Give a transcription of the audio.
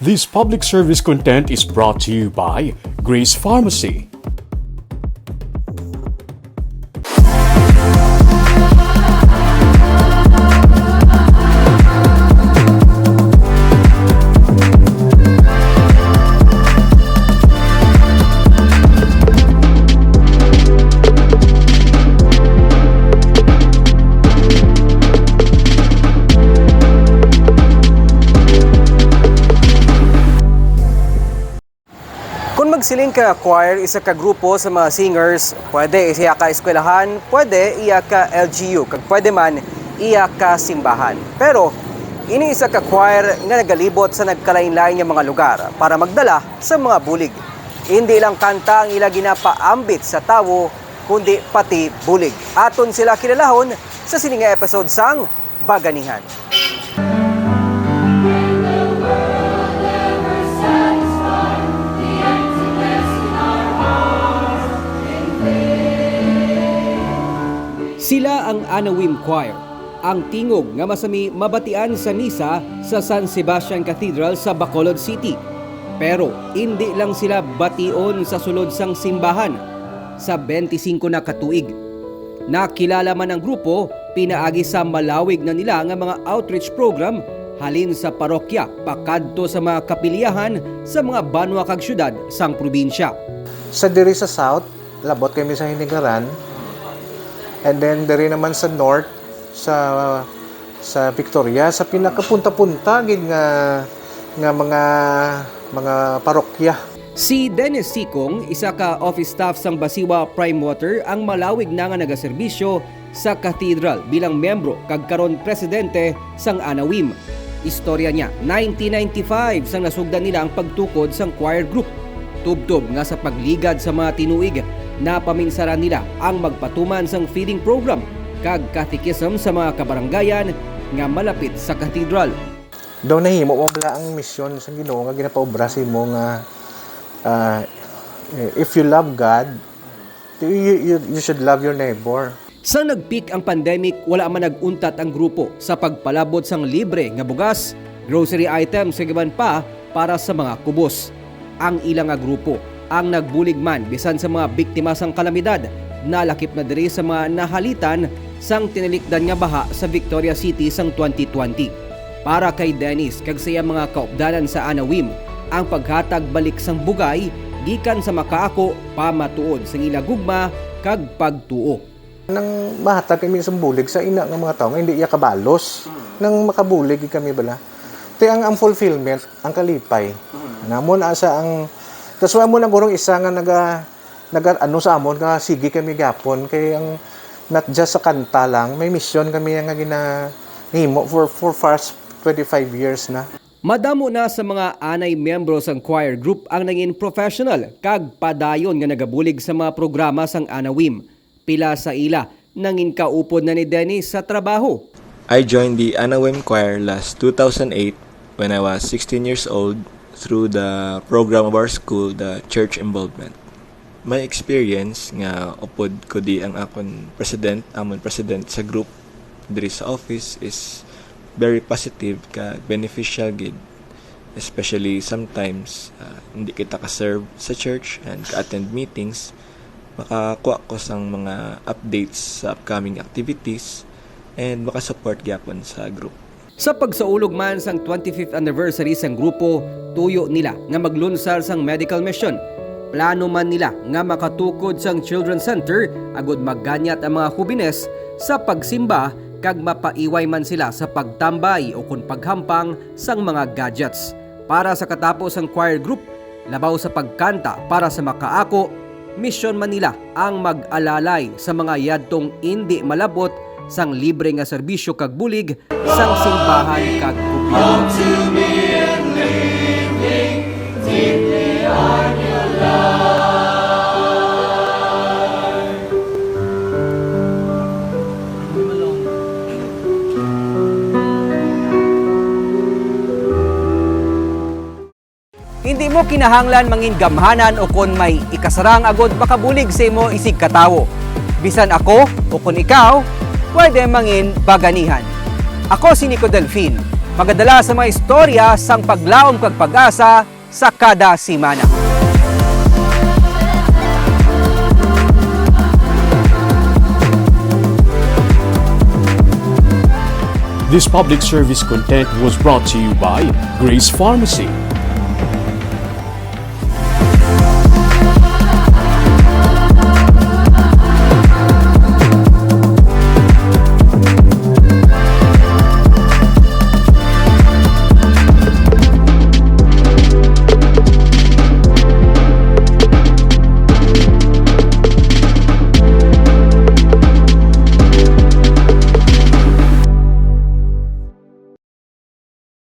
This public service content is brought to you by Grace Pharmacy. Kung magsiling ka choir, isa ka grupo sa mga singers, pwede iya ka eskwelahan, pwede iya ka LGU, kag pwede man iya ka simbahan. Pero, ini isa ka choir nga nagalibot sa nagkalain-lain nga mga lugar para magdala sa mga bulig. Hindi lang kanta ang ila ginapaambit sa tawo, kundi pati bulig. Aton sila kilalahon sa sininga episode sang Baganihan. Sila ang Anawim Choir, ang tingog nga masami mabatian sa misa sa San Sebastian Cathedral sa Bacolod City. Pero hindi lang sila bation sa sulod sang simbahan sa 25 na katuig. Nakilala man ang grupo pinaagi sa malawig na nila nga mga outreach program halin sa parokya pakadto sa mga kapiliyahan sa mga banwa kag syudad sang probinsya. Sa diri sa south, labot kami sa Hinigaran. And then diri naman sa north sa Victoria sa pinakapunta-punta gid nga mga parokya. Si Dennis Sikong, isa ka office staff sang Basiwa Prime Water, ang malawig na nga nagaserbisyo sa cathedral bilang membro kag karon presidente sang Anawim. Istorya niya, 1995 sang nasugdan nila ang pagtukod sang choir group. Tubtob nga sa pagligad sa mga tinuig, napaminsaran nila ang magpatuman sang feeding program kag catechism sa mga kabaranggayan nga malapit sa cathedral. Daw nahimo mo bala ang misyon sa Ginoo nga ginapaobra sa imo nga if you love God, you should love your neighbor. Sa nagpeak ang pandemic, wala man naguntat ang grupo sa pagpalabot sang libre nga bugas, grocery items ug iban pa para sa mga kubos. Ang ilang nga grupo ang nagbulig man bisan sa mga biktima sang kalamidad, nalakip na diri sa mga nahalitan sang tinilikdan nga baha sa Victoria City sang 2020. Para kay Dennis kag sa iyang mga kaupdanan sa Anawim, ang paghatag balik sang bugay gikan sa makaako pamatuod sang ila gugma kag pagtuo. Nang mahatag kami sa bulig sa ina nga mga tawo nga hindi iya kabalos nang makabulig kami bala. Ti ang fulfillment ang kalipay. Namon asa ang kaswa mo nang gurong isa nga naga ano sa amon nga sige kami gapon kay ang not just sa kanta lang, may mission kami nga ginahimo for past 25 years na. Madamo na sa mga anay membro sang choir group ang naging professional kag padayon nga nagabulig sa mga programa sang Anawim. Pila sa ila nangin kaupod na ni Dennis sa trabaho. I joined the Anawim Choir last 2008 when I was 16 years old through the program of our school, the church involvement. My experience nga upod ko di ang amon president sa group diri sa office is very positive ka beneficial gid, especially sometimes hindi kita ka-serve sa church and ka-attend meetings, makakuha ko sang mga updates sa upcoming activities and maka-support gyapon sa group. Sa pagsaulog man sang 25th anniversary sang grupo, tuyo nila nga maglunsal sang medical mission. Plano man nila nga makatukod sang Children's Center agud magganyat ang mga hubines sa pagsimba kag mapaiway man sila sa pagtambay o kun paghampang sang mga gadgets. Para sa katapos ang choir group, labaw sa pagkanta para sa makaako, mission man nila ang mag-alalay sa mga yadtong hindi malabot sang libre nga serbisyo kag bulig sang simbahan kag gobyerno. Hindi mo kinahanglan mangin gamhanan o kon may ikasarang agod makabulig sa imo isig katawo. Bisan ako o kon ikaw, pwede mangin baganihan. Ako si Nico Delfin, Pagadala sa mga istorya sang paglaom kag pag-asa sa kada simana. This public service content was brought to you by Grace Pharmacy.